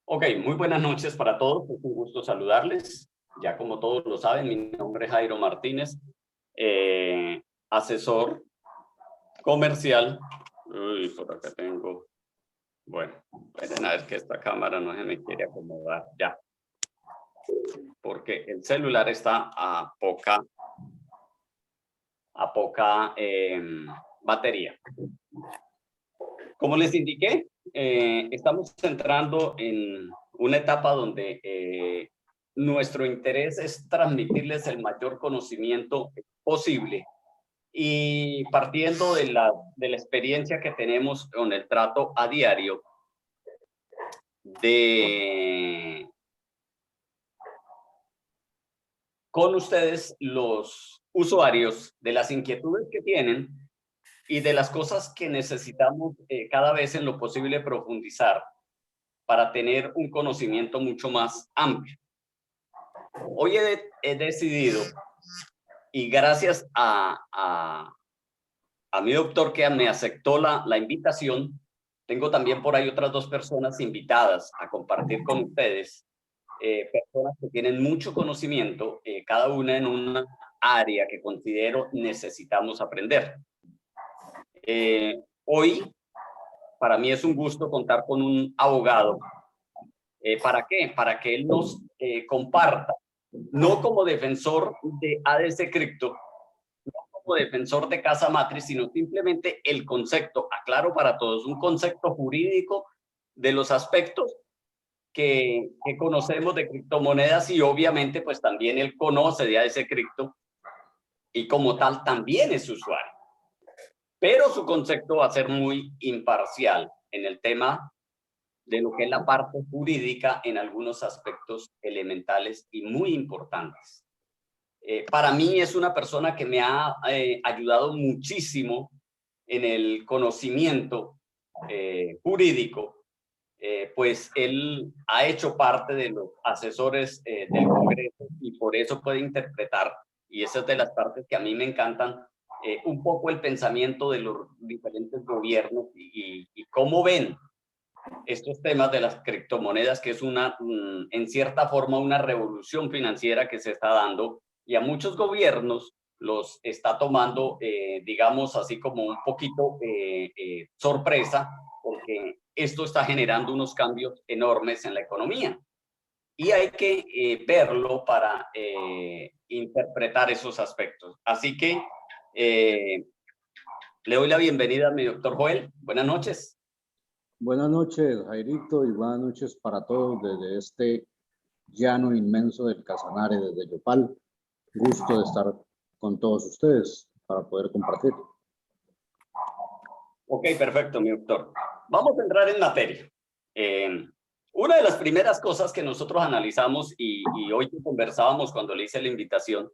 Ok, muy buenas noches para todos. Es un gusto saludarles. Ya como todos lo saben, mi nombre es Jairo Martínez, asesor comercial. Uy, por acá tengo. Bueno, esperen a ver que esta cámara no se me quiere acomodar ya, porque el celular está a poca batería. Como les indiqué, estamos entrando en una etapa donde nuestro interés es transmitirles el mayor conocimiento posible y partiendo de la experiencia que tenemos con el trato a diario de con ustedes los usuarios, de las inquietudes que tienen y de las cosas que necesitamos cada vez en lo posible profundizar para tener un conocimiento mucho más amplio. Hoy he decidido, y gracias a mi doctor que me aceptó la invitación, tengo también por ahí otras dos personas invitadas a compartir con ustedes, personas que tienen mucho conocimiento, cada una en una área que considero necesitamos aprender. Hoy, para mí es un gusto contar con un abogado. ¿Para qué? Para que él nos comparta, no como defensor de ADC Crypto, no como defensor de Casa Matriz, sino simplemente el concepto, aclaro para todos, un concepto jurídico de los aspectos que conocemos de criptomonedas y obviamente pues también él conoce de ADC Crypto y como tal también es usuario. Pero su concepto va a ser muy imparcial en el tema de lo que es la parte jurídica en algunos aspectos elementales y muy importantes. Para mí es una persona que me ha ayudado muchísimo en el conocimiento jurídico, pues él ha hecho parte de los asesores del Congreso y por eso puede interpretar, y esa es de las partes que a mí me encantan, un poco el pensamiento de los diferentes gobiernos y cómo ven estos temas de las criptomonedas, que es en cierta forma una revolución financiera que se está dando y a muchos gobiernos los está tomando, digamos así como un poquito sorpresa, porque esto está generando unos cambios enormes en la economía y hay que verlo para interpretar esos aspectos. Así que le doy la bienvenida a mi doctor Joel. Buenas noches. Buenas noches, Jairito, y buenas noches para todos desde este llano inmenso del Casanare, desde Yopal. Gusto de estar con todos ustedes para poder compartir. Ok, perfecto, mi doctor. Vamos a entrar en materia. Una de las primeras cosas que nosotros analizamos y hoy que conversábamos cuando le hice la invitación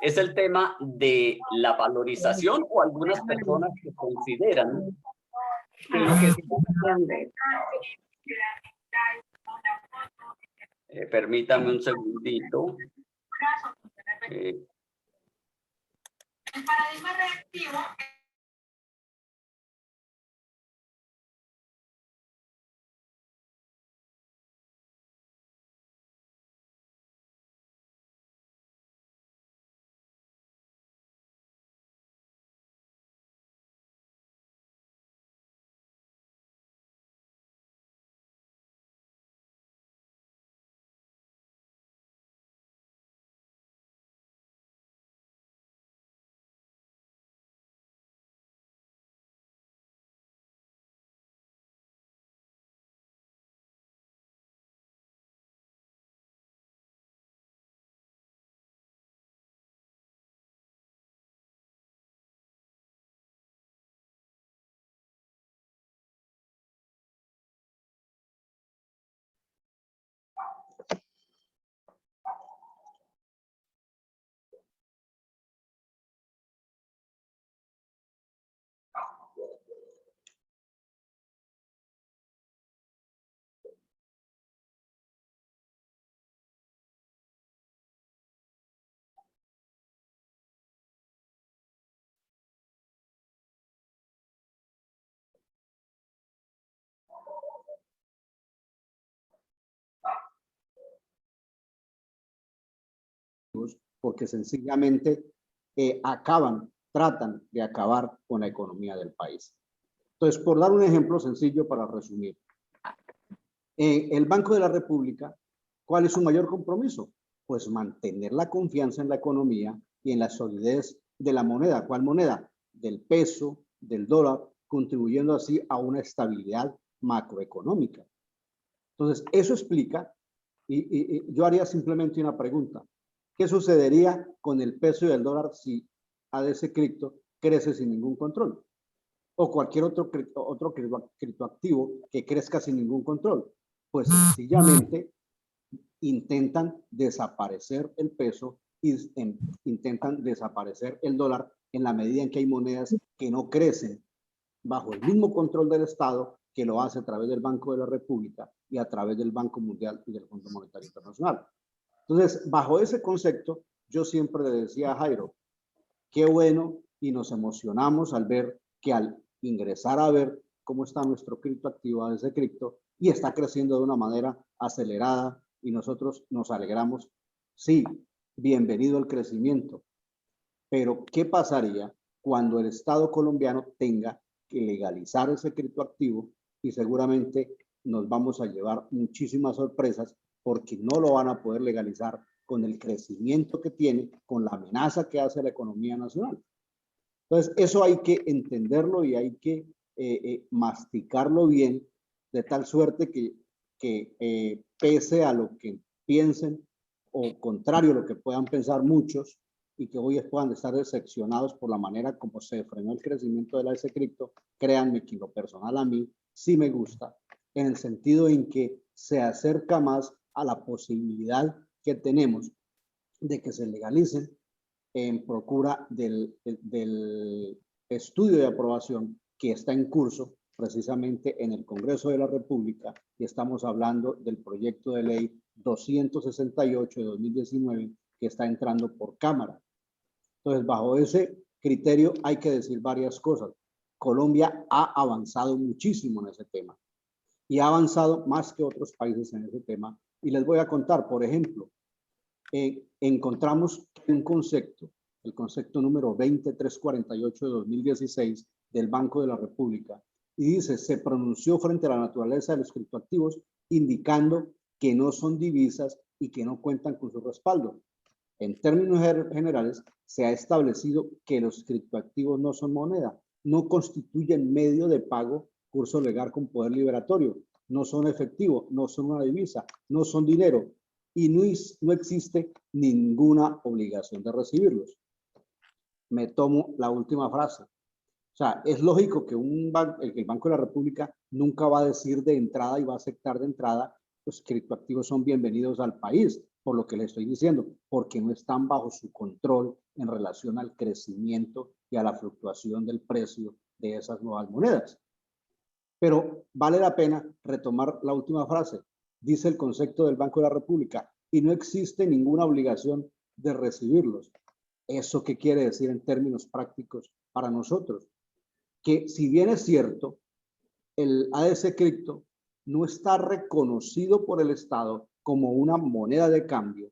es el tema de la valorización o algunas personas que consideran que lo que permítame un segundito. El paradigma reactivo porque sencillamente tratan de acabar con la economía del país. Entonces, por dar un ejemplo sencillo para resumir, el Banco de la República, ¿cuál es su mayor compromiso? Pues mantener la confianza en la economía y en la solidez de la moneda. ¿Cuál moneda? Del peso, del dólar, contribuyendo así a una estabilidad macroeconómica. Entonces, eso explica, y yo haría simplemente una pregunta. ¿Qué sucedería con el peso y el dólar si ADS Cripto crece sin ningún control? O cualquier otro criptoactivo que crezca sin ningún control. Pues sencillamente intentan desaparecer el peso y intentan desaparecer el dólar en la medida en que hay monedas que no crecen bajo el mismo control del Estado que lo hace a través del Banco de la República y a través del Banco Mundial y del Fondo Monetario Internacional. Entonces, bajo ese concepto, yo siempre le decía a Jairo, qué bueno, y nos emocionamos al ver que al ingresar a ver cómo está nuestro criptoactivo ADS Cripto y está creciendo de una manera acelerada y nosotros nos alegramos. Sí, bienvenido al crecimiento. Pero, ¿qué pasaría cuando el Estado colombiano tenga que legalizar ese criptoactivo? Y seguramente nos vamos a llevar muchísimas sorpresas porque no lo van a poder legalizar con el crecimiento que tiene, con la amenaza que hace la economía nacional. Entonces, eso hay que entenderlo y hay que masticarlo bien, de tal suerte que pese a lo que piensen o contrario a lo que puedan pensar muchos y que hoy puedan estar decepcionados por la manera como se frenó el crecimiento de la ADS Cripto, créanme que lo personal a mí sí me gusta, en el sentido en que se acerca más a la posibilidad que tenemos de que se legalicen en procura del estudio de aprobación que está en curso precisamente en el Congreso de la República, y estamos hablando del proyecto de ley 268 de 2019 que está entrando por Cámara. Entonces, bajo ese criterio hay que decir varias cosas. Colombia ha avanzado muchísimo en ese tema y ha avanzado más que otros países en ese tema. Y les voy a contar, por ejemplo, encontramos un concepto, el concepto número 20348 de 2016 del Banco de la República, y dice, se pronunció frente a la naturaleza de los criptoactivos, indicando que no son divisas y que no cuentan con su respaldo. En términos generales, se ha establecido que los criptoactivos no son moneda, no constituyen medio de pago, curso legal con poder liberatorio, no son efectivo, no son una divisa, no son dinero, y no existe ninguna obligación de recibirlos. Me tomo la última frase. O sea, es lógico que el Banco de la República nunca va a decir de entrada y va a aceptar de entrada los criptoactivos son bienvenidos al país, por lo que le estoy diciendo, porque no están bajo su control en relación al crecimiento y a la fluctuación del precio de esas nuevas monedas. Pero vale la pena retomar la última frase. Dice el concepto del Banco de la República, y no existe ninguna obligación de recibirlos. ¿Eso qué quiere decir en términos prácticos para nosotros? Que si bien es cierto, el ADS Cripto no está reconocido por el Estado como una moneda de cambio,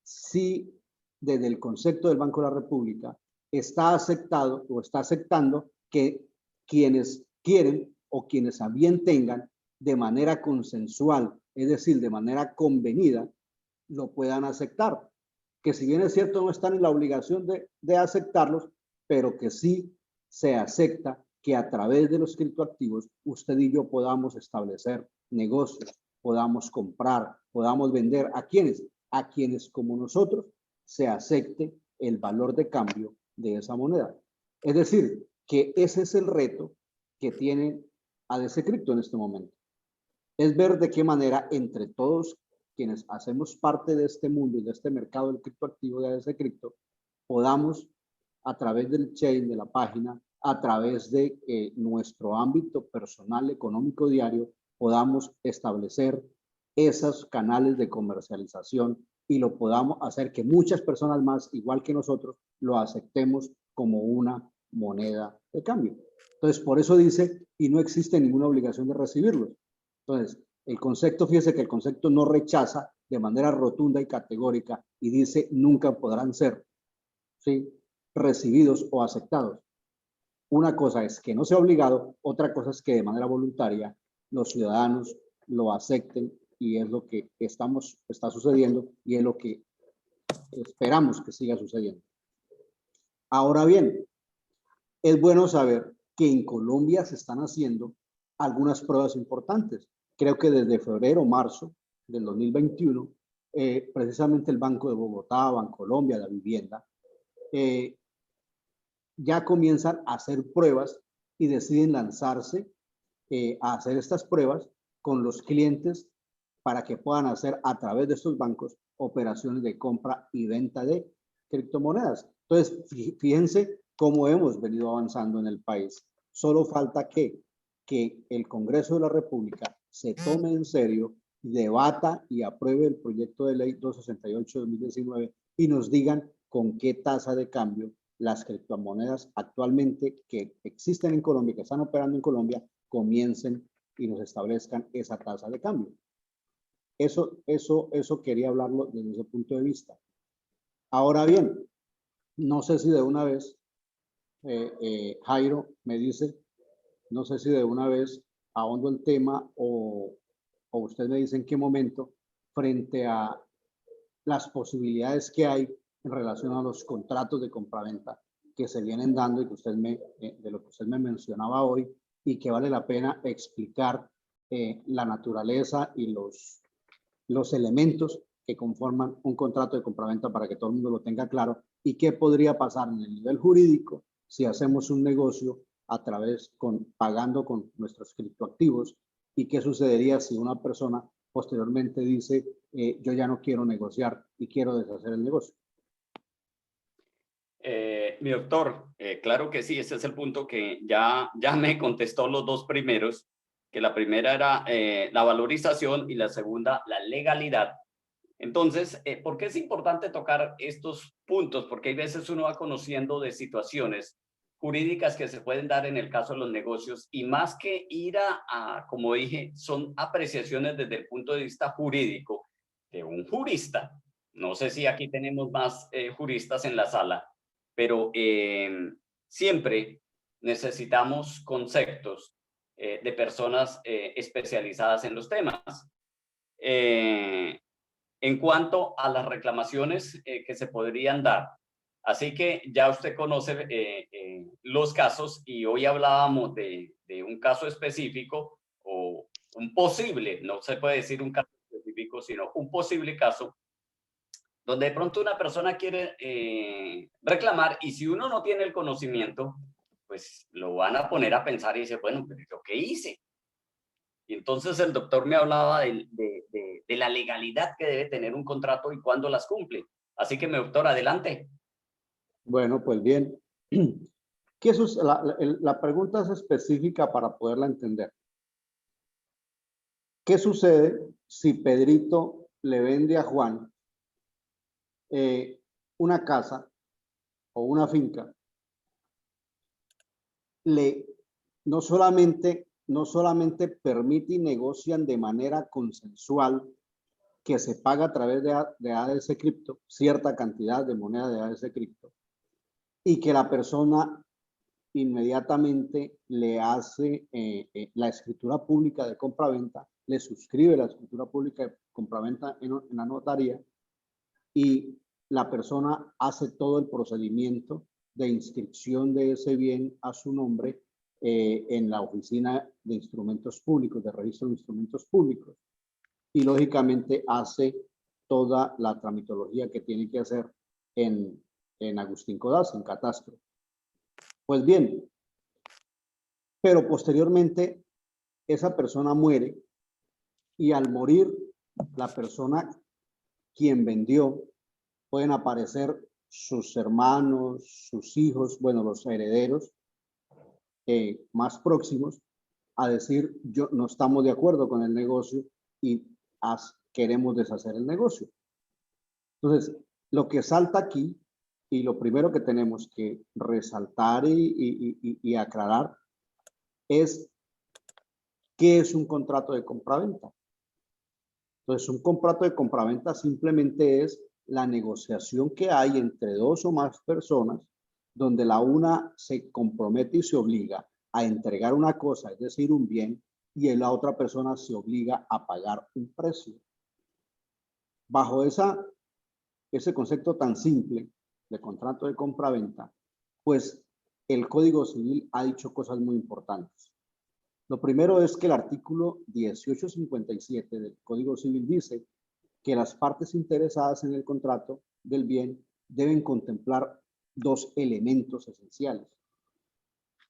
sí desde el concepto del Banco de la República está aceptado o está aceptando que quienes quieren o quienes a bien tengan de manera consensual, es decir, de manera convenida, lo puedan aceptar. Que si bien es cierto no están en la obligación de aceptarlos, pero que sí se acepta que a través de los criptoactivos usted y yo podamos establecer negocios, podamos comprar, podamos vender. ¿A quiénes? A quienes como nosotros se acepte el valor de cambio de esa moneda. Es decir, que ese es el reto que tiene ADS Cripto en este momento. Es ver de qué manera entre todos quienes hacemos parte de este mundo y de este mercado del criptoactivo de ADS Cripto, podamos a través del chain, de la página, a través de nuestro ámbito personal, económico diario, podamos establecer esos canales de comercialización y lo podamos hacer que muchas personas más, igual que nosotros, lo aceptemos como una moneda de cambio. Entonces, por eso dice, y no existe ninguna obligación de recibirlos. Entonces, el concepto, fíjese que el concepto no rechaza de manera rotunda y categórica y dice nunca podrán ser, ¿sí?, recibidos o aceptados. Una cosa es que no sea obligado, otra cosa es que de manera voluntaria los ciudadanos lo acepten, y es lo que está sucediendo y es lo que esperamos que siga sucediendo. Ahora bien, es bueno saber que en Colombia se están haciendo algunas pruebas importantes. Creo que desde febrero o marzo del 2021, precisamente el Banco de Bogotá, Bancolombia, la vivienda, ya comienzan a hacer pruebas y deciden lanzarse a hacer estas pruebas con los clientes para que puedan hacer a través de estos bancos operaciones de compra y venta de criptomonedas. Entonces, fíjense cómo hemos venido avanzando en el país. Solo falta que el Congreso de la República se tome en serio, debata y apruebe el proyecto de ley 268 de 2019 y nos digan con qué tasa de cambio las criptomonedas actualmente que existen en Colombia, que están operando en Colombia, comiencen y nos establezcan esa tasa de cambio. Eso quería hablarlo desde ese punto de vista. Ahora bien, no sé si de una vez, Jairo me dice, no sé si de una vez ahondo el tema o usted me dice en qué momento, frente a las posibilidades que hay en relación a los contratos de compraventa que se vienen dando y que usted de lo que usted me mencionaba hoy, y que vale la pena explicar la naturaleza y los elementos que conforman un contrato de compraventa para que todo el mundo lo tenga claro, y qué podría pasar en el nivel jurídico si hacemos un negocio pagando con nuestros criptoactivos, y qué sucedería si una persona posteriormente dice yo ya no quiero negociar y quiero deshacer el negocio. Mi doctor, claro que sí, ese es el punto que ya me contestó los dos primeros, que la primera era la valorización y la segunda la legalidad. Entonces, ¿por qué es importante tocar estos puntos? Porque hay veces uno va conociendo de situaciones jurídicas que se pueden dar en el caso de los negocios, y más que ir como dije, son apreciaciones desde el punto de vista jurídico de un jurista. No sé si aquí tenemos más juristas en la sala, pero siempre necesitamos conceptos de personas especializadas en los temas. En cuanto a las reclamaciones que se podrían dar. Así que ya usted conoce los casos, y hoy hablábamos de un caso específico, o un posible, no se puede decir un caso específico, sino un posible caso, donde de pronto una persona quiere reclamar, y si uno no tiene el conocimiento, pues lo van a poner a pensar y dice, bueno, pero ¿yo qué hice? Y entonces el doctor me hablaba de la legalidad que debe tener un contrato y cuándo las cumple. Así que, mi doctor, adelante. Bueno, pues bien. La pregunta es específica para poderla entender. ¿Qué sucede si Pedrito le vende a Juan una casa o una finca? No solamente permite y negocian de manera consensual que se paga a través de ADS Cripto cierta cantidad de moneda de ADS Cripto, y que la persona inmediatamente le hace la escritura pública de compraventa, le suscribe la escritura pública de compraventa en la notaría, y la persona hace todo el procedimiento de inscripción de ese bien a su nombre en la oficina de instrumentos públicos, de registro de instrumentos públicos, y lógicamente hace toda la tramitología que tiene que hacer en Agustín Codazzi, en Catastro. Pues bien, pero posteriormente esa persona muere, y al morir la persona quien vendió, pueden aparecer sus hermanos, sus hijos, bueno, los herederos más próximos, a decir, no estamos de acuerdo con el negocio y queremos deshacer el negocio. Entonces, lo que salta aquí, y lo primero que tenemos que resaltar y aclarar, es qué es un contrato de compraventa. Entonces, un contrato de compraventa simplemente es la negociación que hay entre dos o más personas, donde la una se compromete y se obliga a entregar una cosa, es decir, un bien, y la otra persona se obliga a pagar un precio. Bajo ese concepto tan simple de contrato de compraventa, pues el Código Civil ha dicho cosas muy importantes. Lo primero es que el artículo 1857 del Código Civil dice que las partes interesadas en el contrato del bien deben contemplar dos elementos esenciales.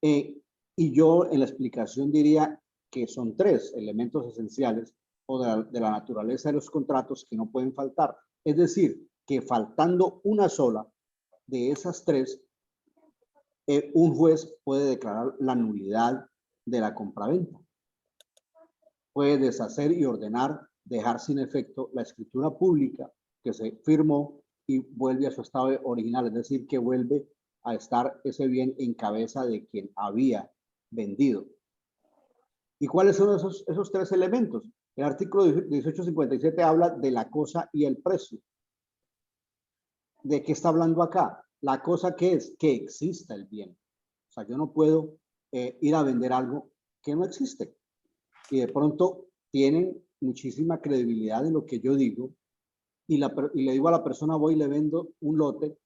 Y yo en la explicación diría que son tres elementos esenciales o de la naturaleza de los contratos que no pueden faltar. Es decir, que faltando una sola de esas tres, un juez puede declarar la nulidad de la compraventa. Puede deshacer y ordenar dejar sin efecto la escritura pública que se firmó y vuelve a su estado original, es decir, que vuelve a estar ese bien en cabeza de quien había vendido. ¿Y cuáles son esos tres elementos? El artículo 1857 habla de la cosa y el precio. ¿De qué está hablando acá? La cosa que es que exista el bien. O sea, yo no puedo ir a vender algo que no existe. Y de pronto tienen muchísima credibilidad en lo que yo digo y le digo a la persona, voy y le vendo un lote.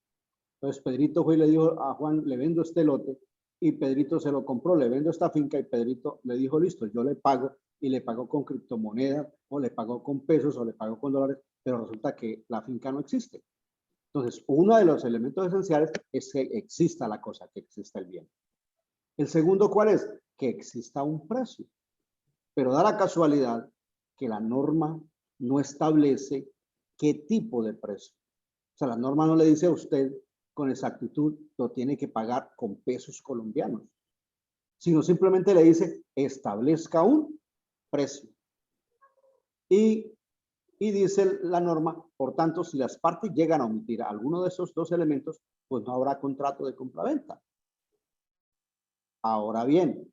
Entonces Pedrito fue y le dijo a Juan, le vendo este lote, y Pedrito se lo compró, le vendo esta finca, y Pedrito le dijo, listo, yo le pago, y le pagó con criptomonedas, o le pagó con pesos, o le pagó con dólares, pero resulta que la finca no existe. Entonces, uno de los elementos esenciales es que exista la cosa, que exista el bien. El segundo, ¿cuál es? Que exista un precio. Pero da la casualidad que la norma no establece qué tipo de precio. O sea, la norma no le dice a usted con exactitud, lo tiene que pagar con pesos colombianos, sino simplemente le dice, establezca un precio. Y dice la norma, por tanto, si las partes llegan a omitir alguno de esos dos elementos, pues no habrá contrato de compraventa. Ahora bien,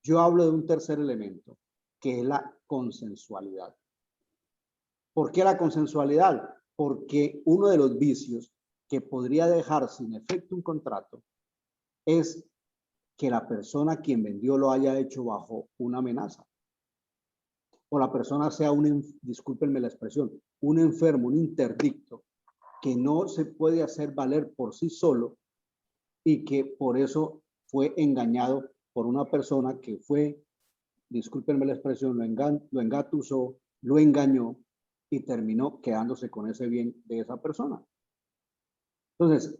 yo hablo de un tercer elemento, que es la consensualidad. ¿Por qué la consensualidad? Porque uno de los vicios que podría dejar sin efecto un contrato es que la persona a quien vendió lo haya hecho bajo una amenaza. O la persona sea discúlpenme la expresión, un enfermo, un interdicto, que no se puede hacer valer por sí solo y que por eso fue engañado por una persona que fue, discúlpenme la expresión, lo engatusó, lo engañó y terminó quedándose con ese bien de esa persona. Entonces,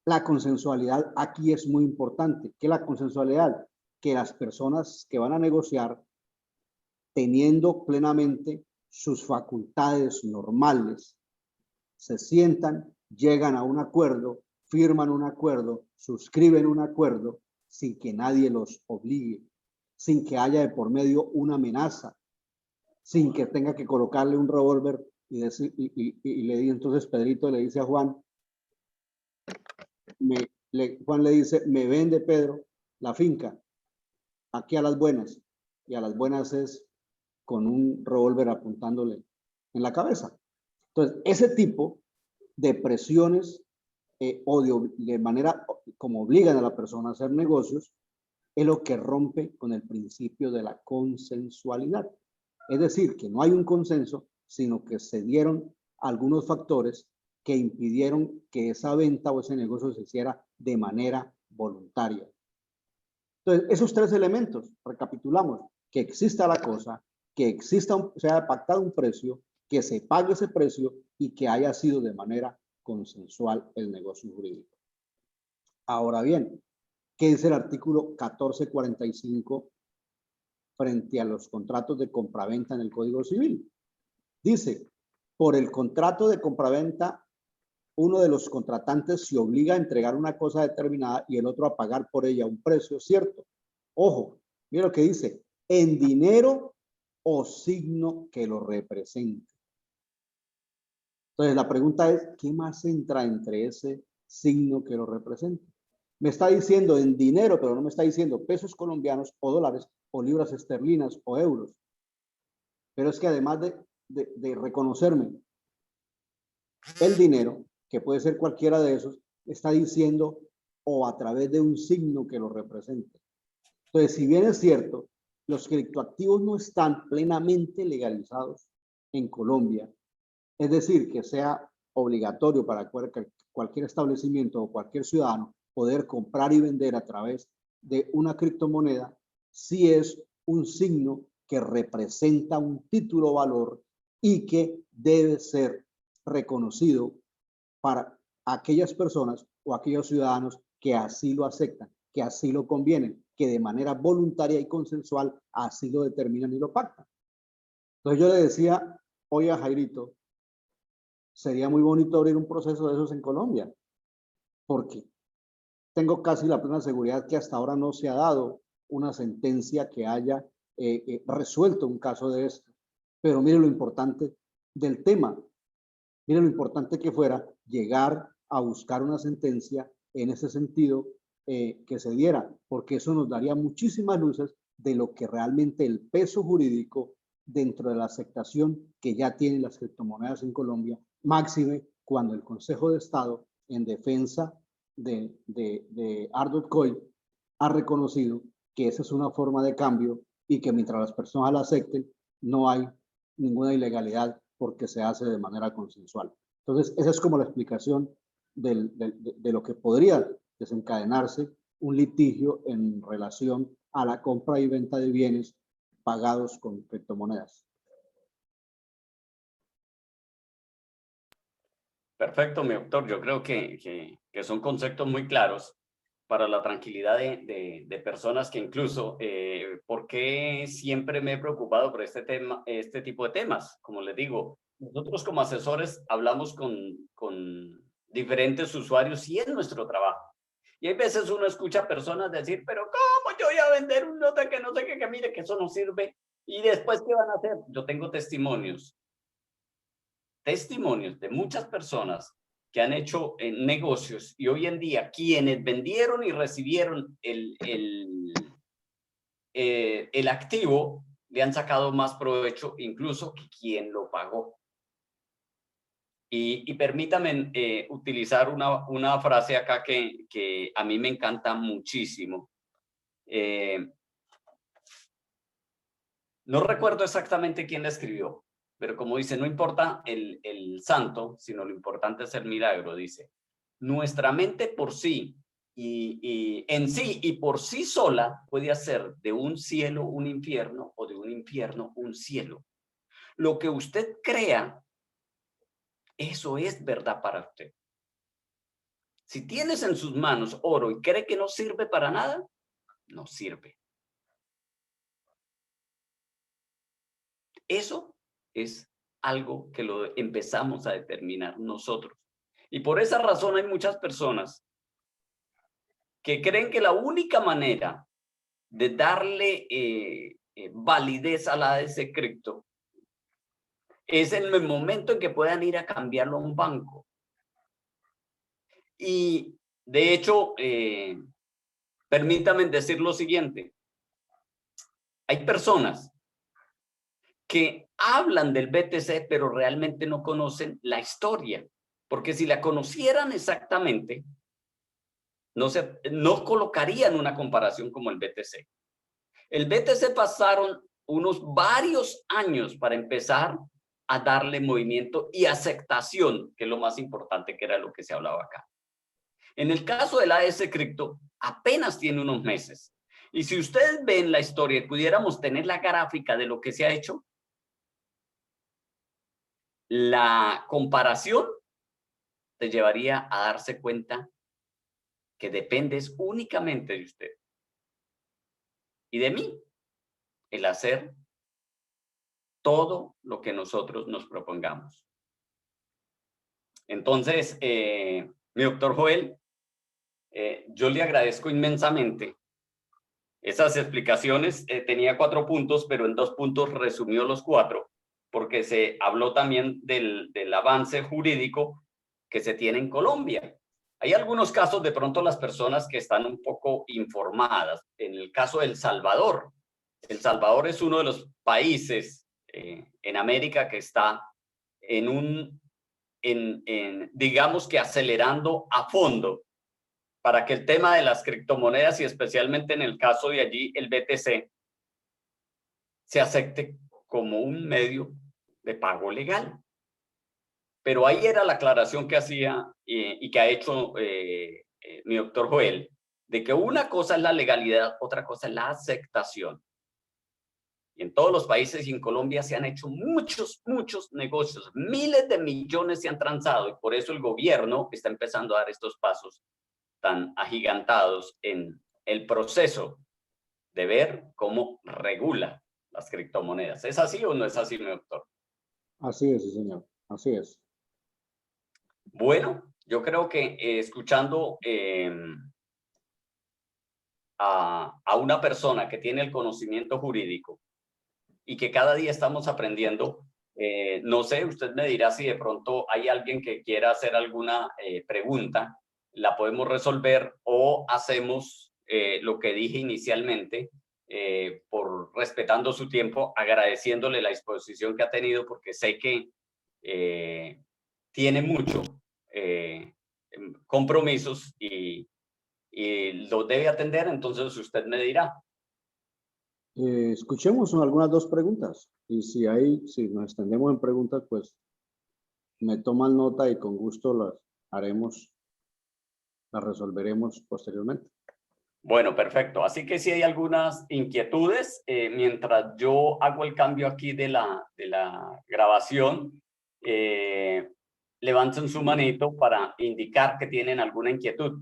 la consensualidad aquí es muy importante. ¿Qué es la consensualidad? Que las personas que van a negociar, teniendo plenamente sus facultades normales, se sientan, llegan a un acuerdo, firman un acuerdo, suscriben un acuerdo, sin que nadie los obligue, sin que haya de por medio una amenaza, sin que tenga que colocarle un revólver y le dice, entonces Pedrito le dice a Juan, Juan le dice, me vende Pedro la finca, aquí a las buenas, y a las buenas es con un revólver apuntándole en la cabeza. Entonces, ese tipo de presiones o de manera como obligan a la persona a hacer negocios, es lo que rompe con el principio de la consensualidad. Es decir, que no hay un consenso, sino que se dieron algunos factores que impidieron que esa venta o ese negocio se hiciera de manera voluntaria. Entonces, esos tres elementos, recapitulamos, que exista la cosa, que exista, se haya pactado un precio, que se pague ese precio y que haya sido de manera consensual el negocio jurídico. Ahora bien, ¿qué dice el artículo 1445 frente a los contratos de compraventa en el Código Civil? Dice, por el contrato de compraventa, uno de los contratantes se obliga a entregar una cosa determinada y el otro a pagar por ella un precio, ¿cierto? Ojo, mira lo que dice, en dinero o signo que lo represente. Entonces la pregunta es, ¿qué más entra entre ese signo que lo representa? Me está diciendo en dinero, pero no me está diciendo pesos colombianos o dólares o libras esterlinas o euros. Pero es que además de reconocerme el dinero, que puede ser cualquiera de esos, está diciendo o a través de un signo que lo represente. Entonces, si bien es cierto, los criptoactivos no están plenamente legalizados en Colombia, es decir, que sea obligatorio para cualquier establecimiento o cualquier ciudadano poder comprar y vender a través de una criptomoneda, sí es un signo que representa un título o valor y que debe ser reconocido para aquellas personas o aquellos ciudadanos que así lo aceptan, que así lo convienen, que de manera voluntaria y consensual así lo determinan y lo pactan. Entonces yo le decía hoy a Jairito, sería muy bonito abrir un proceso de esos en Colombia, porque tengo casi la plena seguridad que hasta ahora no se ha dado una sentencia que haya resuelto un caso de esto. Pero mire lo importante del tema, mire lo importante que fuera llegar a buscar una sentencia en ese sentido que se diera, porque eso nos daría muchísimas luces de lo que realmente el peso jurídico dentro de la aceptación que ya tienen las criptomonedas en Colombia, máxime cuando el Consejo de Estado, en defensa de Ardot Coin, ha reconocido que esa es una forma de cambio y que mientras las personas la acepten, no hay ninguna ilegalidad porque se hace de manera consensual. Entonces, esa es como la explicación de lo que podría desencadenarse un litigio en relación a la compra y venta de bienes pagados con criptomonedas. Perfecto, mi doctor. Yo creo que son conceptos muy claros para la tranquilidad de personas que incluso, ¿por qué siempre me he preocupado por este tema, este tipo de temas? Como les digo, nosotros como asesores hablamos con diferentes usuarios y es nuestro trabajo. Y hay veces uno escucha personas decir, pero ¿cómo yo voy a vender un nota que no sé qué, que mire que eso no sirve? Y después, ¿qué van a hacer? Yo tengo testimonios de muchas personas que han hecho negocios y hoy en día quienes vendieron y recibieron el activo le han sacado más provecho incluso que quien lo pagó. Y permítame utilizar una frase acá que a mí me encanta muchísimo. No recuerdo exactamente quién la escribió, pero como dice, no importa el santo, sino lo importante es el milagro, dice. Nuestra mente por sí y en sí y por sí sola puede hacer de un cielo un infierno o de un infierno un cielo. Lo que usted crea, eso es verdad para usted. Si tienes en sus manos oro y cree que no sirve para nada, no sirve. Eso es algo que lo empezamos a determinar nosotros. Y por esa razón hay muchas personas que creen que la única manera de darle validez a la ADC cripto es en el momento en que puedan ir a cambiarlo a un banco. Y de hecho, permítanme decir lo siguiente. Hay personas que hablan del BTC, pero realmente no conocen la historia. Porque si la conocieran exactamente, no colocarían una comparación como el BTC. El BTC pasaron varios años para empezar a darle movimiento y aceptación, que es lo más importante, que era lo que se hablaba acá. En el caso del ADC Cripto, apenas tiene unos meses. Y si ustedes ven la historia y pudiéramos tener la gráfica de lo que se ha hecho, la comparación te llevaría a darse cuenta que dependes únicamente de usted y de mí, el hacer todo lo que nosotros nos propongamos. Entonces, mi doctor Joel, yo le agradezco inmensamente esas explicaciones. Tenía 4 puntos, pero en 2 puntos resumió los 4, porque se habló también del avance jurídico que se tiene en Colombia. Hay algunos casos, de pronto las personas que están un poco informadas. En el caso de El Salvador es uno de los países en América que está digamos que acelerando a fondo para que el tema de las criptomonedas y especialmente en el caso de allí el BTC se acepte como un medio de pago legal. Pero ahí era la aclaración que hacía y que ha hecho mi doctor Joel, de que una cosa es la legalidad, otra cosa es la aceptación. Y en todos los países y en Colombia se han hecho muchos negocios, miles de millones se han transado y por eso el gobierno está empezando a dar estos pasos tan agigantados en el proceso de ver cómo regula las criptomonedas. ¿Es así o no es así, mi doctor? Así es, sí, señor. Así es. Bueno, yo creo que escuchando a una persona que tiene el conocimiento jurídico y que cada día estamos aprendiendo, no sé, usted me dirá si de pronto hay alguien que quiera hacer alguna pregunta, la podemos resolver o hacemos lo que dije inicialmente, por respetando su tiempo, agradeciéndole la disposición que ha tenido, porque sé que tiene mucho compromisos y los debe atender, entonces usted me dirá. Escuchemos algunas dos preguntas y si nos extendemos en preguntas, pues me toman nota y con gusto las resolveremos posteriormente. Bueno, perfecto. Así que si hay algunas inquietudes, mientras yo hago el cambio aquí de la grabación, levanten su manito para indicar que tienen alguna inquietud.